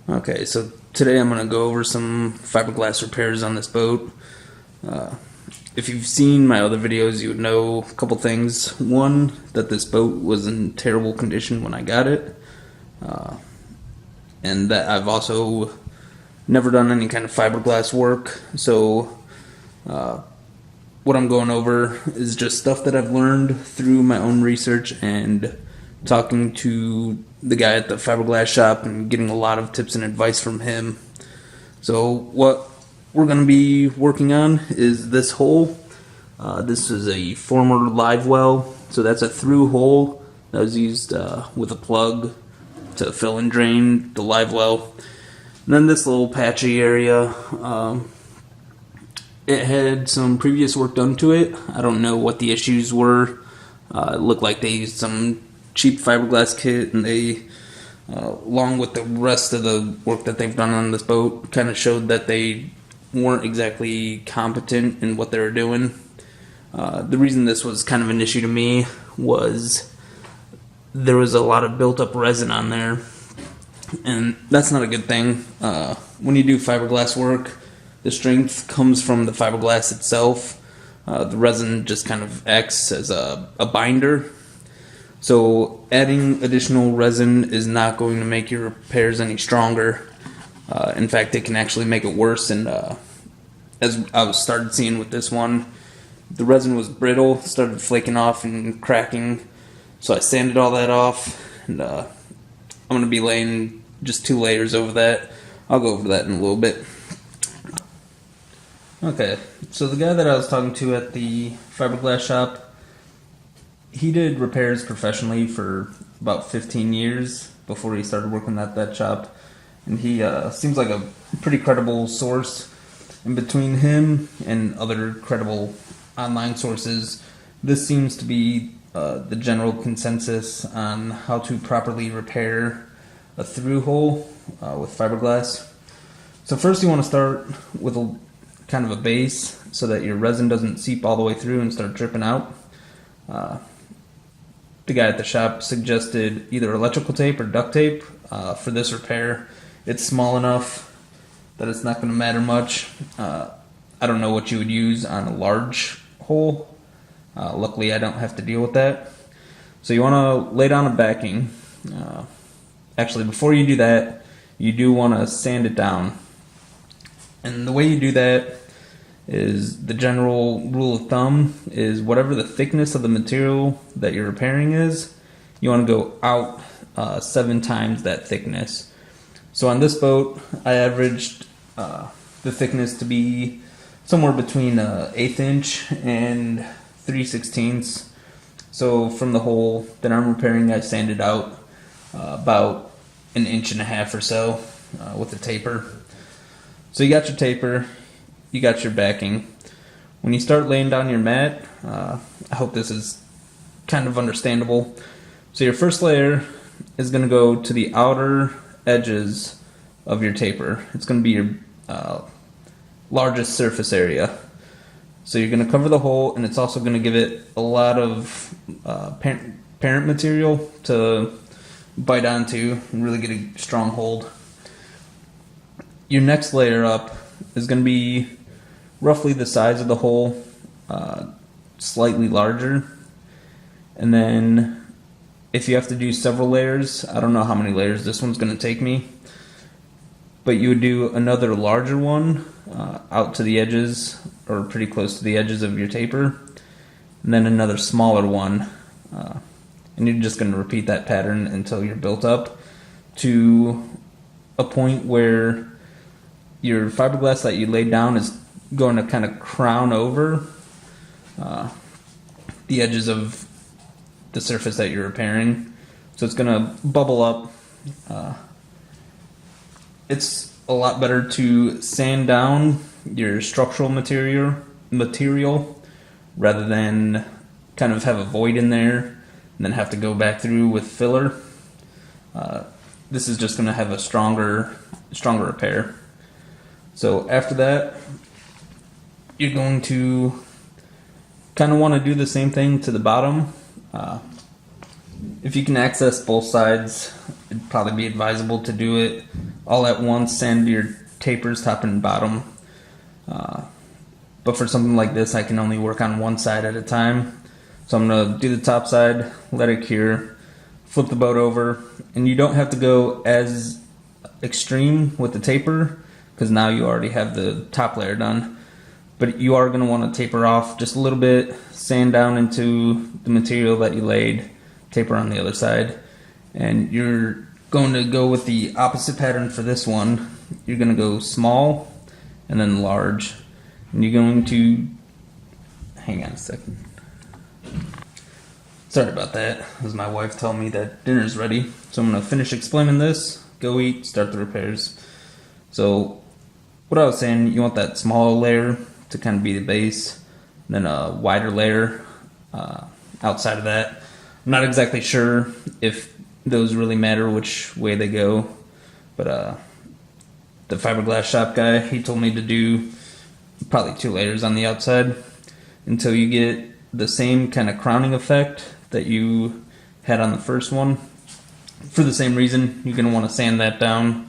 Okay, so today I'm going to go over some fiberglass repairs on this boat. If you've seen my other videos, you would know a couple things. One, that this boat was in terrible condition when I got it, and that I've also never done any kind of fiberglass work. So what I'm going over is just stuff that I've learned through my own research and talking to the guy at the fiberglass shop and getting a lot of tips and advice from him. So what we're going to be working on is this hole. This is a former live well, so that's a through hole that was used with a plug to fill and drain the live well. And then this little patchy area, it had some previous work done to it. I don't know what the issues were. It looked like they used some cheap fiberglass kit, and they, along with the rest of the work that they've done on this boat, kind of showed that they weren't exactly competent in what they were doing. The reason this was kind of an issue to me was there was a lot of built-up resin on there, and that's not a good thing. When you do fiberglass work, the strength comes from the fiberglass itself. The resin just kind of acts as a binder. So adding additional resin is not going to make your repairs any stronger. In fact, it can actually make it worse. And as I started seeing with this one, the resin was brittle, started flaking off and cracking. So I sanded all that off, and I'm going to be laying just 2 layers over that. I'll go over that in a little bit. Okay, so the guy that I was talking to at the fiberglass shop, he did repairs professionally for about 15 years before he started working at that shop, and he seems like a pretty credible source. And between him and other credible online sources, this seems to be the general consensus on how to properly repair a through hole with fiberglass. So first you want to start with a kind of a base so that your resin doesn't seep all the way through and start dripping out. The guy at the shop suggested either electrical tape or duct tape for this repair. It's small enough that it's not going to matter much. I don't know what you would use on a large hole. Luckily, I don't have to deal with that. So you want to lay down a backing. Actually, before you do that, you do want to sand it down. And the way you do that is, the general rule of thumb is whatever the thickness of the material that you're repairing is, you want to go out 7 times that thickness. So on this boat, I averaged the thickness to be somewhere between 1/8 inch and 3/16. So from the hole that I'm repairing, I sanded out about 1.5 inches or so with a taper. So you got your taper, you got your backing. When you start laying down your mat, I hope this is kind of understandable. So your first layer is going to go to the outer edges of your taper. It's going to be your largest surface area. So you're going to cover the hole, and it's also going to give it a lot of parent material to bite onto and really get a strong hold. Your next layer up is going to be roughly the size of the hole, slightly larger. And then if you have to do several layers, I don't know how many layers this one's going to take me, but you would do another larger one out to the edges, or pretty close to the edges of your taper, and then another smaller one. And you're just going to repeat that pattern until you're built up to a point where your fiberglass that you laid down is going to kind of crown over the edges of the surface that you're repairing. So it's going to bubble up. It's a lot better to sand down your structural material rather than kind of have a void in there and then have to go back through with filler. This is just going to have a stronger repair. So after that, you're going to kind of want to do the same thing to the bottom. If you can access both sides, it'd probably be advisable to do it all at once sand your tapers top and bottom. But for something like this, I can only work on one side at a time. So I'm going to do the top side, let it cure, flip the boat over, and you don't have to go as extreme with the taper because now you already have the top layer done. But you are going to want to taper off just a little bit, sand down into the material that you laid, taper on the other side. And you're going to go with the opposite pattern for this one. You're going to go small and then large. And you're going to, hang on a second. Sorry about that. As my wife told me that dinner's ready. So I'm going to finish explaining this, go eat, start the repairs. So what I was saying, you want that small layer to kind of be the base, and then a wider layer outside of that. I'm not exactly sure if those really matter which way they go, but the fiberglass shop guy, he told me to do probably 2 layers on the outside until you get the same kind of crowning effect that you had on the first one. For the same reason, you're going to want to sand that down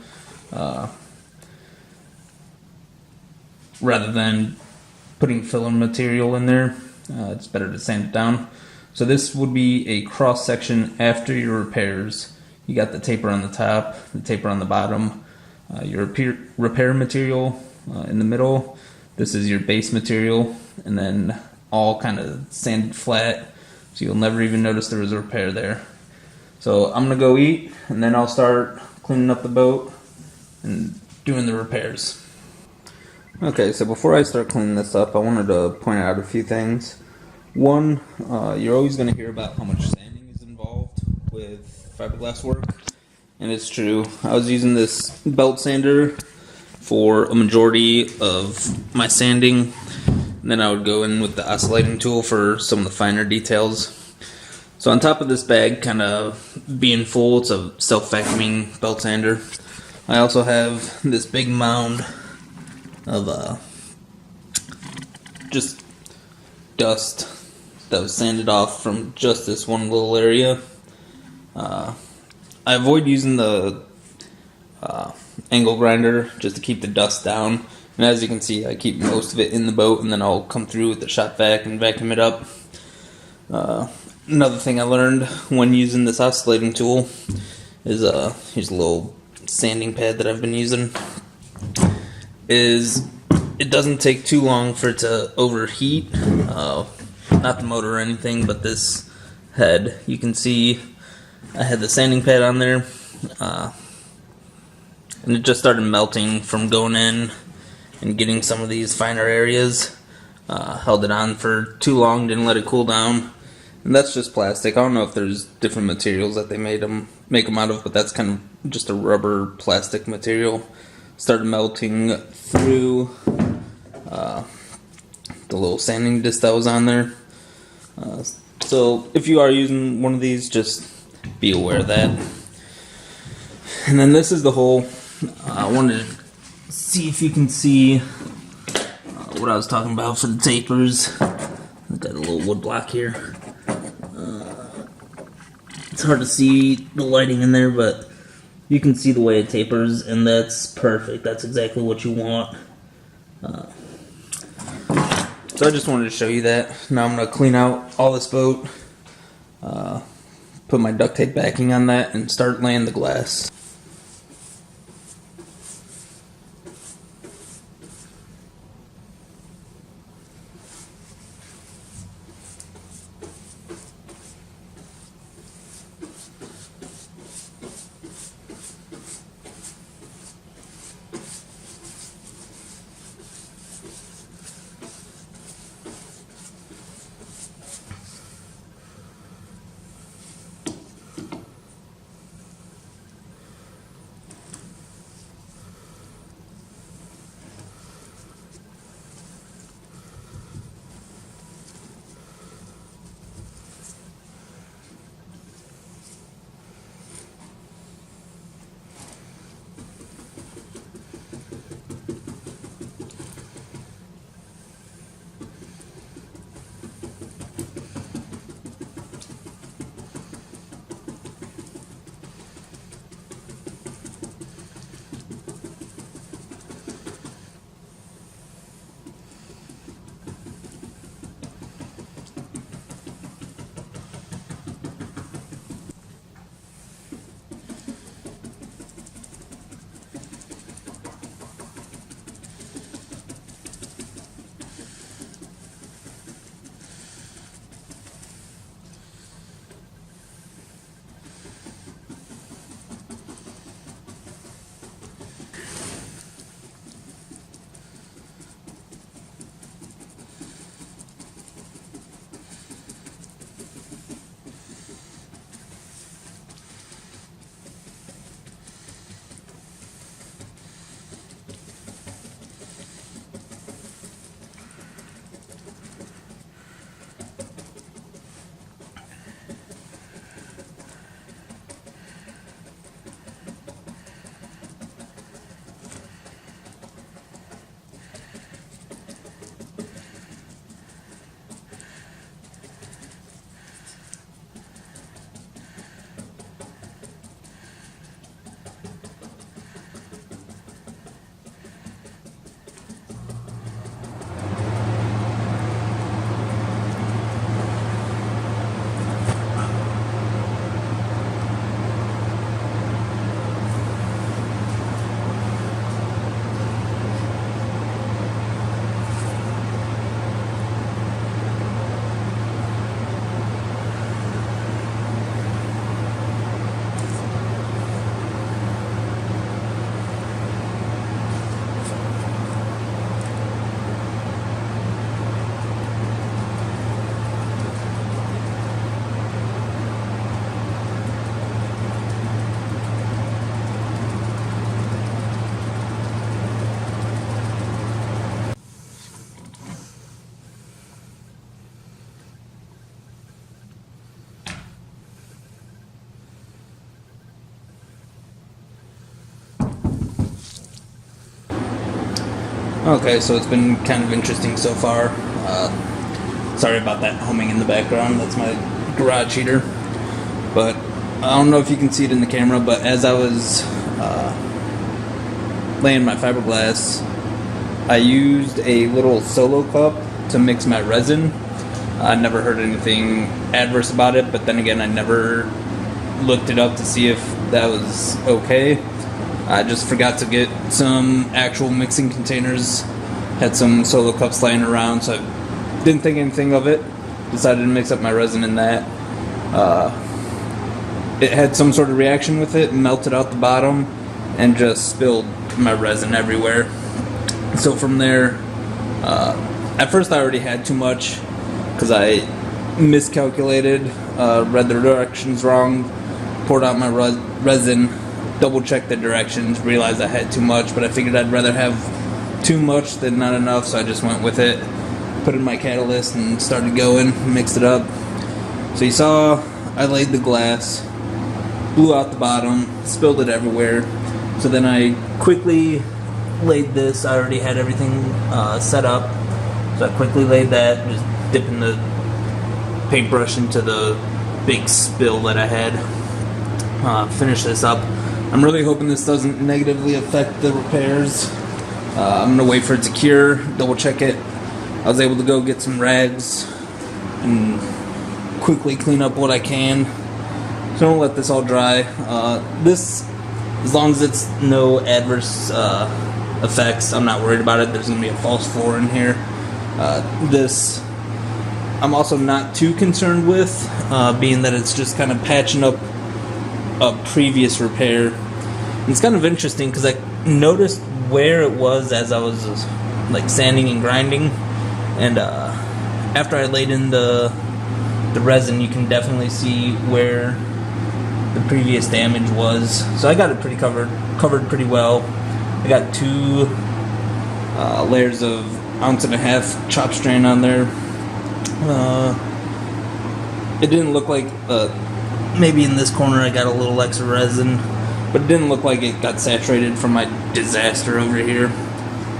rather than putting filler material in there. It's better to sand it down. So this would be a cross section after your repairs. You got the taper on the top, the taper on the bottom, your repair material in the middle. This is your base material, and then all kind of sanded flat, so you'll never even notice there was a repair there. So I'm gonna go eat, and then I'll start cleaning up the boat and doing the repairs. Okay, so before I start cleaning this up, I wanted to point out a few things. One, you're always going to hear about how much sanding is involved with fiberglass work, and it's true. I was using this belt sander for a majority of my sanding, and then I would go in with the oscillating tool for some of the finer details. So on top of this bag kind of being full, it's a self-vacuuming belt sander. I also have this big mound of just dust that was sanded off from just this one little area. I avoid using the angle grinder just to keep the dust down, and as you can see, I keep most of it in the boat, and then I'll come through with the shop vac and vacuum it up. Another thing I learned when using this oscillating tool is here's a little sanding pad that I've been using. Is it doesn't take too long for it to overheat, not the motor or anything, but this head. You can see I had the sanding pad on there, and it just started melting from going in and getting some of these finer areas. Held it on for too long, didn't let it cool down, and that's just plastic. I don't know if there's different materials that they make them out of, but that's kind of just a rubber plastic material. Started melting through the little sanding disc that was on there. So if you are using one of these, just be aware of that. And then this is the hole. I wanted to see if you can see what I was talking about for the tapers. I've got a little wood block here. It's hard to see the lighting in there, but you can see the way it tapers, and that's perfect. That's exactly what you want. So I just wanted to show you that. Now I'm going to clean out all this boat, put my duct tape backing on that, and start laying the glass. Okay, so it's been kind of interesting so far. Sorry about that humming in the background. That's my garage heater. But I don't know if you can see it in the camera, but as I was laying my fiberglass, I used a little solo cup to mix my resin. I never heard anything adverse about it, but then again, I never looked it up to see if that was okay. I just forgot to get some actual mixing containers. Had some solo cups laying around, so I didn't think anything of it. Decided to mix up my resin in that. It had some sort of reaction with it, melted out the bottom, and just spilled my resin everywhere. So from there, at first I already had too much because I miscalculated, read the directions wrong, poured out my resin, double checked the directions, realized I had too much, but I figured I'd rather have too much than not enough, so I just went with it, put in my catalyst and started going, mixed it up. So you saw I laid the glass, blew out the bottom, spilled it everywhere. So then I quickly laid this. I already had everything set up, so I quickly laid that, just dipping the paintbrush into the big spill that I had. Finish this up. I'm really hoping this doesn't negatively affect the repairs. I'm gonna wait for it to cure, double check it. I was able to go get some rags and quickly clean up what I can. So don't let this all dry. This, as long as it's no adverse effects, I'm not worried about it. There's gonna be a false floor in here. This, I'm also not too concerned with, being that it's just kind of patching up a previous repair. And it's kind of interesting because I noticed where it was as I was like sanding and grinding, and after I laid in the resin, you can definitely see where the previous damage was. So I got it pretty covered pretty well. I got 2 layers of 1.5 ounce chop strand on there. It didn't look like maybe in this corner I got a little extra resin, but it didn't look like it got saturated from my disaster over here.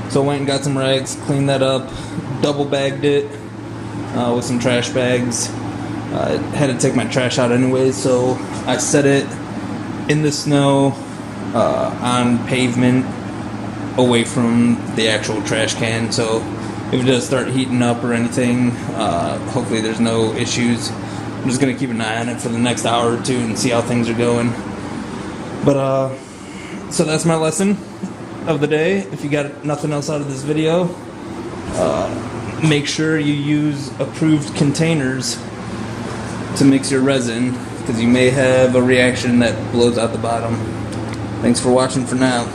So I went and got some rags, cleaned that up, double bagged it with some trash bags. I had to take my trash out anyway, so I set it in the snow on pavement away from the actual trash can, so if it does start heating up or anything, hopefully there's no issues. I'm just going to keep an eye on it for the next hour or two and see how things are going. But, so that's my lesson of the day. If you got nothing else out of this video, make sure you use approved containers to mix your resin, because you may have a reaction that blows out the bottom. Thanks for watching for now.